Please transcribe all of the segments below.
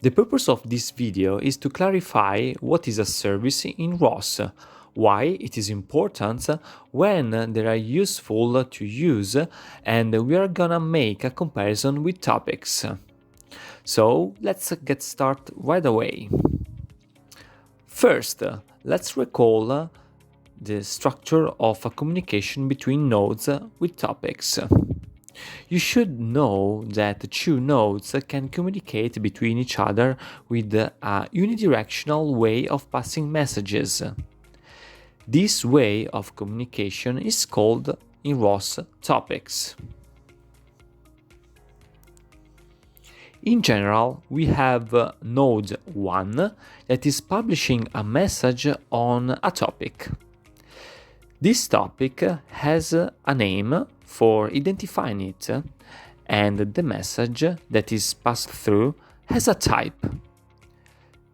The purpose of this video is to clarify what is a service in ROS, why it is important, when they are useful to use, and we are gonna make a comparison with topics. So let's get started right away. First, let's recall the structure of a communication between nodes with topics. You should know that two nodes can communicate between each other with a unidirectional way of passing messages. This way of communication is called in ROS topics. In general, we have node 1 that is publishing a message on a topic. This topic has a name for identifying it, and the message that is passed through has a type.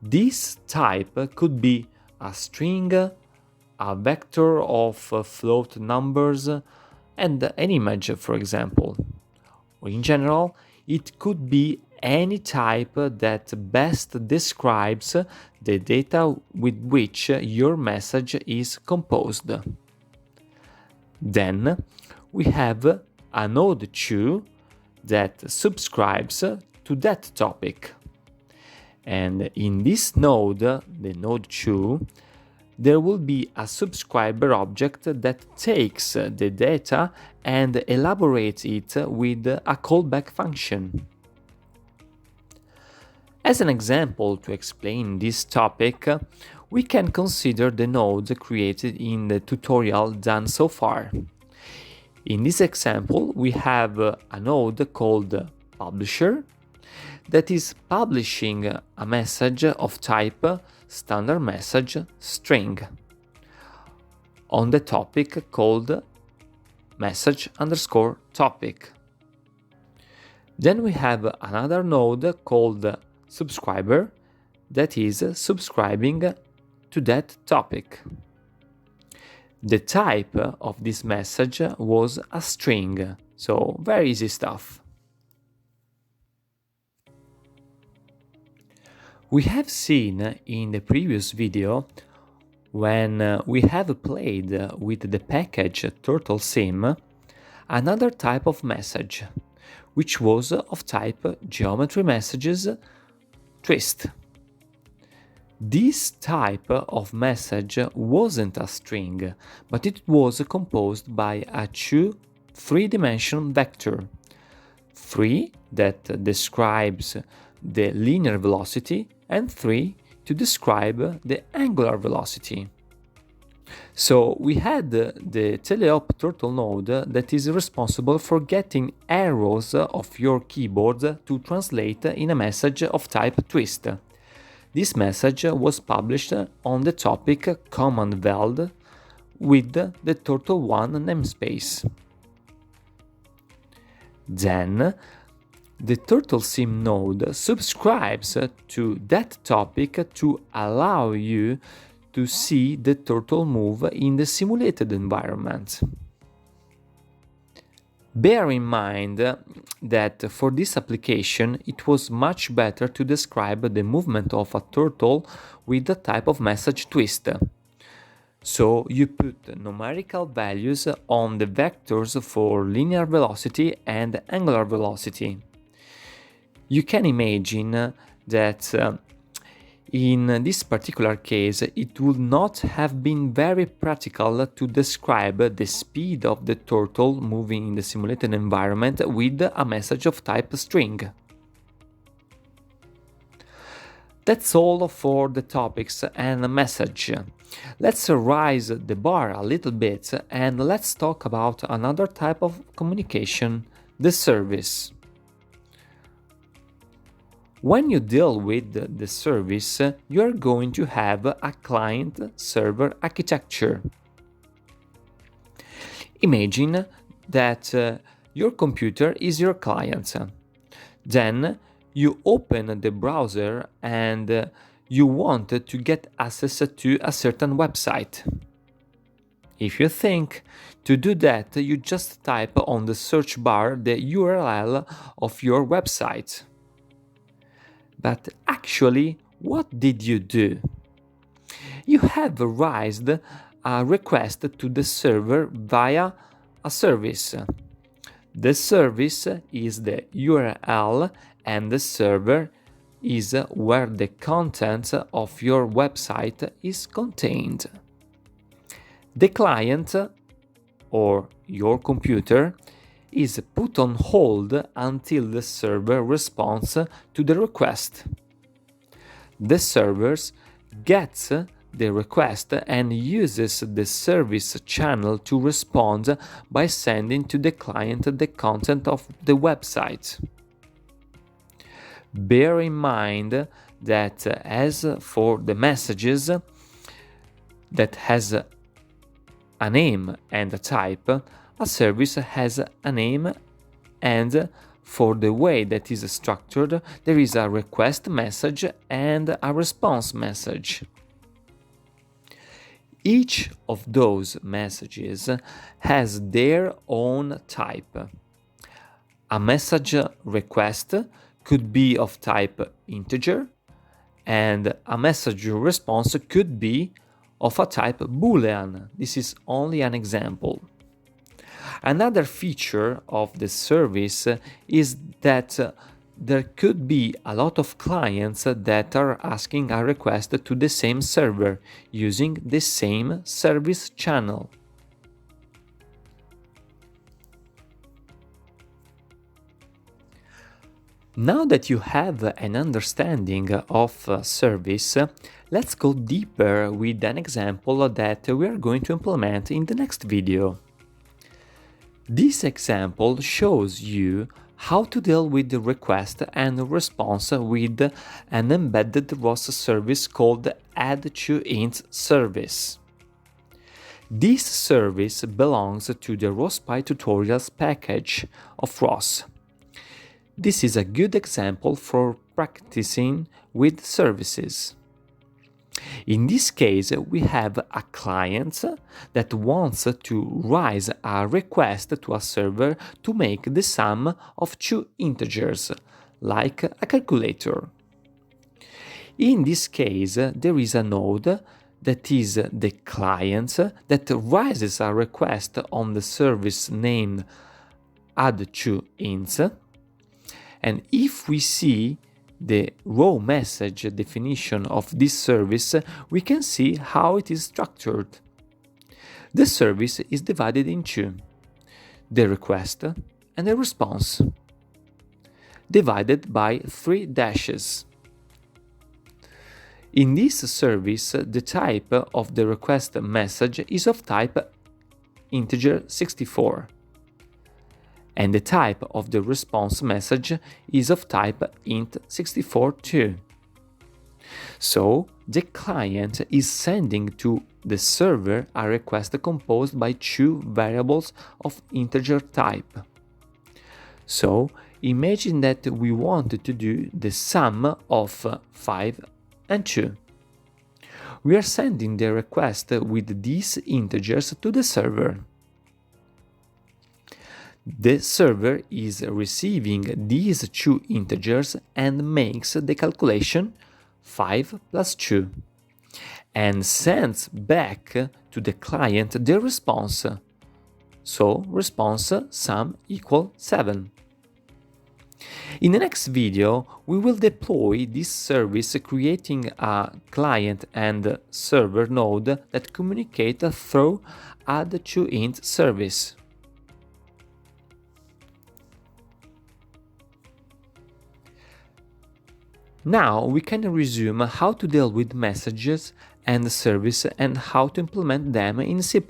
This type could be a string, a vector of float numbers, and an image, for example. Or in general, it could be any type that best describes the data with which your message is composed. Then we have a node 2 that subscribes to that topic. And in this node, the node 2, there will be a subscriber object that takes the data and elaborates it with a callback function. As an example to explain this topic, we can consider the node created in the tutorial done so far. In this example, we have a node called publisher that is publishing a message of type standard message string on the topic called message underscore topic. Then we have another node called subscriber that is subscribing to that topic. The type of this message was a string, so very easy stuff. We have seen in the previous video, when we have played with the package turtlesim, another type of message, which was of type geometry messages twist. This type of message wasn't a string, but it was composed by a three-dimensional vector. 3 that describes the linear velocity and 3 to describe the angular velocity. So we had the teleop turtle node that is responsible for getting arrows of your keyboard to translate in a message of type twist. This message was published on the topic command veld with the turtle1 namespace. Then the turtlesim node subscribes to that topic to allow you to see the turtle move in the simulated environment. Bear in mind that for this application it was much better to describe the movement of a turtle with the type of message twist. So you put numerical values on the vectors for linear velocity and angular velocity. You can imagine that in this particular case, it would not have been very practical to describe the speed of the turtle moving in the simulated environment with a message of type string. That's all for the topics and message. Let's raise the bar a little bit and let's talk about another type of communication, the service. When you deal with the service, you are going to have a client-server architecture. Imagine that your computer is your client. Then you open the browser and you want to get access to a certain website. If you think to do that, you just type on the search bar the URL of your website. But Actually, what did you do? You have raised a request to the server via a service. The service is the URL and the server is where the content of your website is contained. The client, or your computer, is put on hold until the server responds to the request. The server gets the request and uses the service channel to respond by sending to the client the content of the website. Bear in mind that as for the messages that has a name and a type, a service has a name, and for the way that is structured, there is a request message and a response message. Each of those messages has their own type. A message request could be of type integer, and a message response could be of a type Boolean. This is only an example. Another feature of the service is that there could be a lot of clients that are asking a request to the same server using the same service channel. Now that you have an understanding of service, let's go deeper with an example that we are going to implement in the next video. This example shows you how to deal with the request and response with an embedded ROS service called add-to-int service. This service belongs to the ROS.py tutorials package of ROS. This is a good example for practicing with services. In this case, we have a client that wants to raise a request to a server to make the sum of two integers, like a calculator. In this case, there is a node that is the client that raises a request on the service named add-to-int, and if we see the raw message definition of this service, we can see how it is structured. The service is divided in two: the request and the response, divided by 3 dashes. In this service, the type of the request message is of type integer 64. And the type of the response message is of type int64 too. So, the client is sending to the server a request composed by two variables of integer type. So, imagine that we wanted to do the sum of 5 and 2. We are sending the request with these integers to the server. The server is receiving these two integers and makes the calculation 5 plus 2 and sends back to the client the response. So response sum equal 7. In the next video, we will deploy this service creating a client and server node that communicate through add-to-int service. Now we can resume how to deal with messages and service and how to implement them in C++.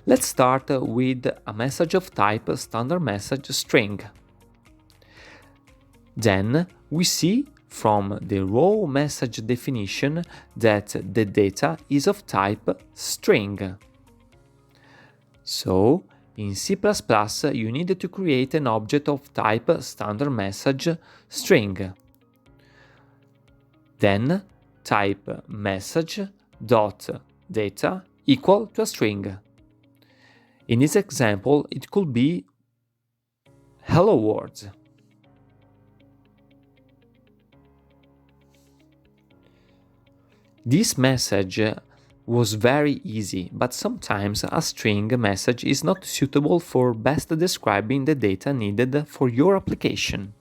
Let's start with a message of type standard message string. Then we see from the raw message definition that the data is of type string. So, in C++, you need to create an object of type standard message string. Then type message.data equal to a string. In this example, it could be hello world. This message was very easy, but sometimes a string message is not suitable for best describing the data needed for your application.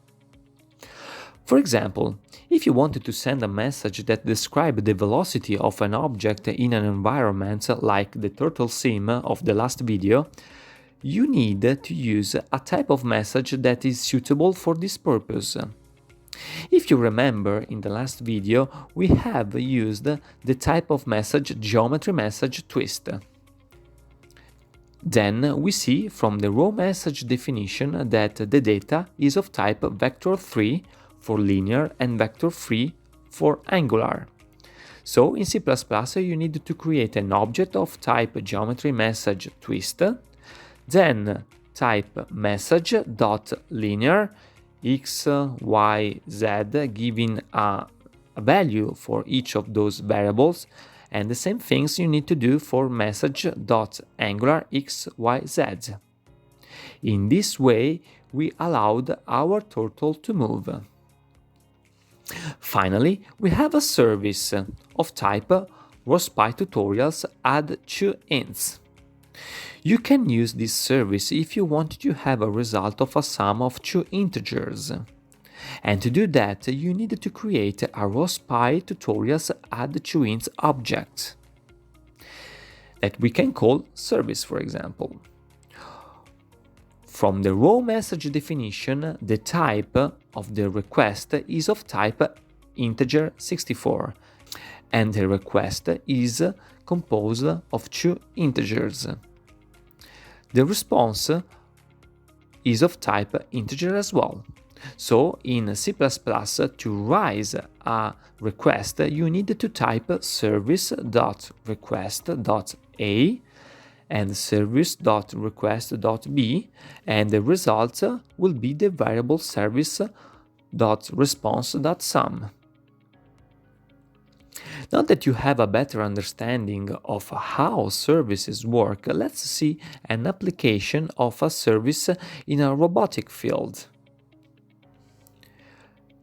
For example, if you wanted to send a message that described the velocity of an object in an environment like the turtle sim of the last video, you need to use a type of message that is suitable for this purpose. If you remember, in the last video we have used the type of message geometry message twist. Then we see from the raw message definition that the data is of type vector3 for linear and vector3 for angular. So in C++ you need to create an object of type geometry message twist, then type message.linear x, y, z, giving a value for each of those variables, and the same things you need to do for message.angular x, y, z. In this way, we allowed our turtle to move. Finally, we have a service of type ROS-Pi tutorials add 2 ints. You can use this service if you want to have a result of a sum of 2 integers. And to do that, you need to create a ROS-Pi tutorials add 2 ints object that we can call service, for example. From the raw message definition, the type of the request is of type integer 64, and the request is composed of 2 integers. The response is of type integer as well. So in C++, to raise a request, you need to type service.request.a and service.request.b, and the result will be the variable service.response.sum. Now that you have a better understanding of how services work, let's see an application of a service in a robotic field.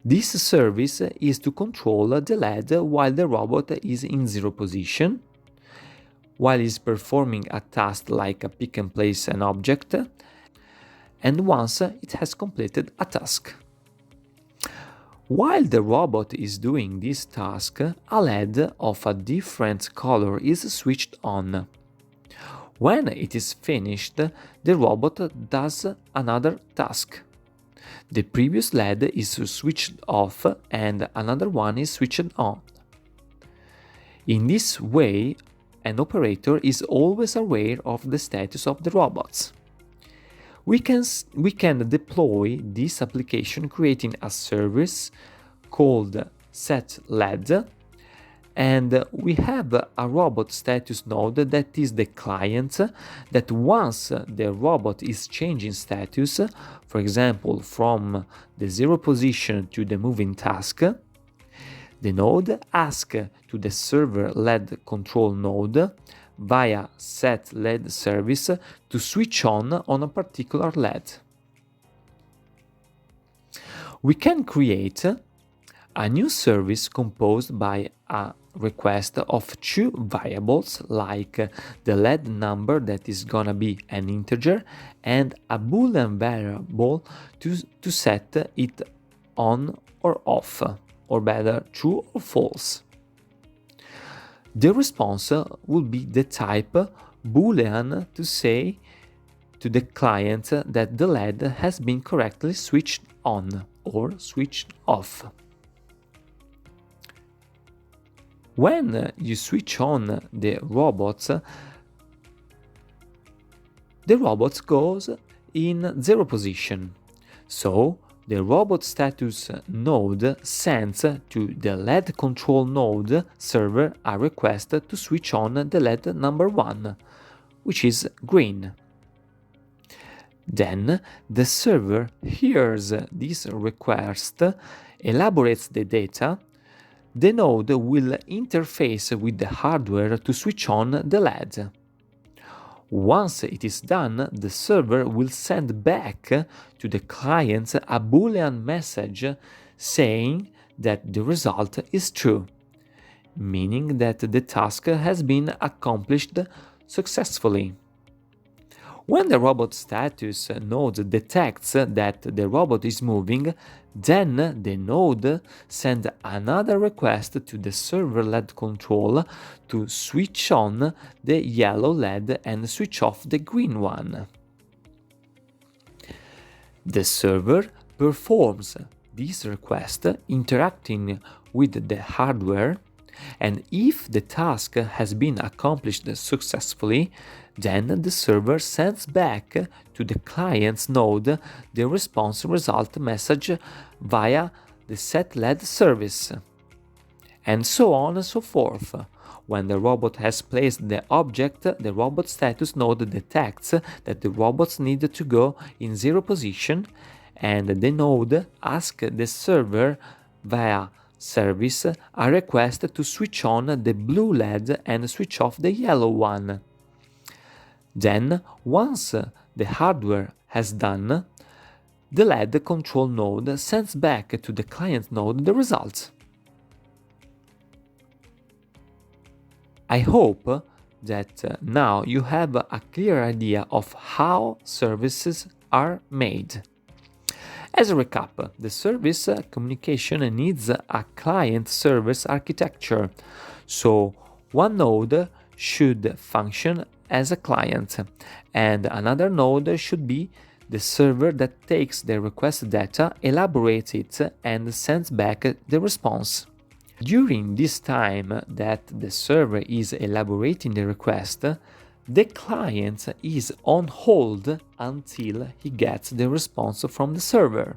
This service is to control the LED while the robot is in 0 position, while it's performing a task like pick and place an object, and once it has completed a task. While the robot is doing this task, a LED of a different color is switched on. When it is finished, the robot does another task. The previous LED is switched off and another one is switched on. In this way, an operator is always aware of the status of the robots. We can deploy this application creating a service called setLED, and we have a robot status node that is the client that once the robot is changing status, for example from the 0 position to the moving task, the node asks to the server LED control node via setLED service to switch on a particular LED. We can create a new service composed by a request of 2 variables like the LED number that is gonna be an integer and a boolean variable to set it on or off, or better, true or false. The response will be the type boolean to say to the client that the LED has been correctly switched on or switched off. When you switch on the robot goes in 0 position. So the robot status node sends to the LED control node server a request to switch on the LED number 1, which is green. Then the server hears this request, elaborates the data. The node will interface with the hardware to switch on the LED. Once it is done, the server will send back to the client a boolean message saying that the result is true, meaning that the task has been accomplished successfully. When the robot status node detects that the robot is moving, then the node sends another request to the server LED control to switch on the yellow LED and switch off the green one. The server performs this request interacting with the hardware, and if the task has been accomplished successfully, then the server sends back to the client's node the response result message via the setLED service, and so on and so forth. When the robot has placed the object, the robot status node detects that the robots need to go in 0 position, and the node asks the server via service a request to switch on the blue LED and switch off the yellow one. Then, once the hardware has done, the LED control node sends back to the client node the results. I hope that now you have a clear idea of how services are made. As a recap, the service communication needs a client-server architecture, so one node should function as a client, and another node should be the server that takes the request data, elaborates it, and sends back the response. During this time that the server is elaborating the request, the client is on hold until he gets the response from the server.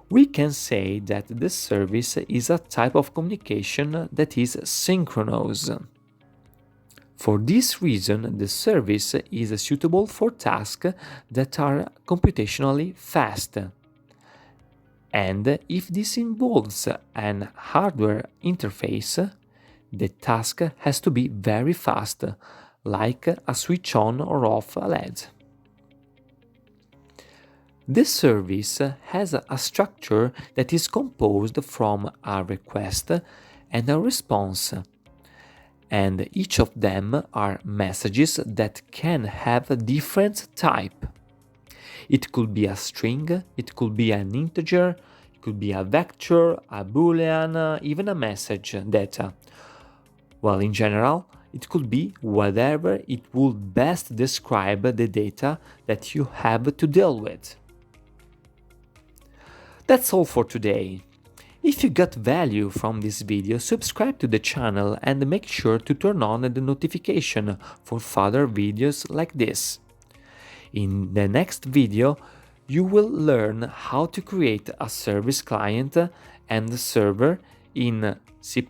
We can say that the service is a type of communication that is synchronous. For this reason, the service is suitable for tasks that are computationally fast. And if this involves an hardware interface, the task has to be very fast, like a switch on or off a LED. The service has a structure that is composed from a request and a response, and each of them are messages that can have a different type. It could be a string, it could be an integer, it could be a vector, a boolean, even a message data. Well, in general, it could be whatever it would best describe the data that you have to deal with. That's all for today. If you got value from this video, subscribe to the channel and make sure to turn on the notification for further videos like this. In the next video, you will learn how to create a service client and server in C++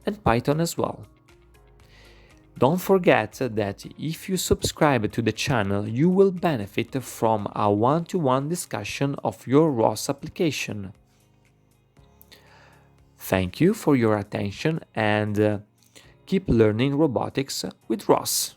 and Python as well. Don't forget that if you subscribe to the channel, you will benefit from a one-to-one discussion of your ROS application. Thank you for your attention and keep learning robotics with ROS.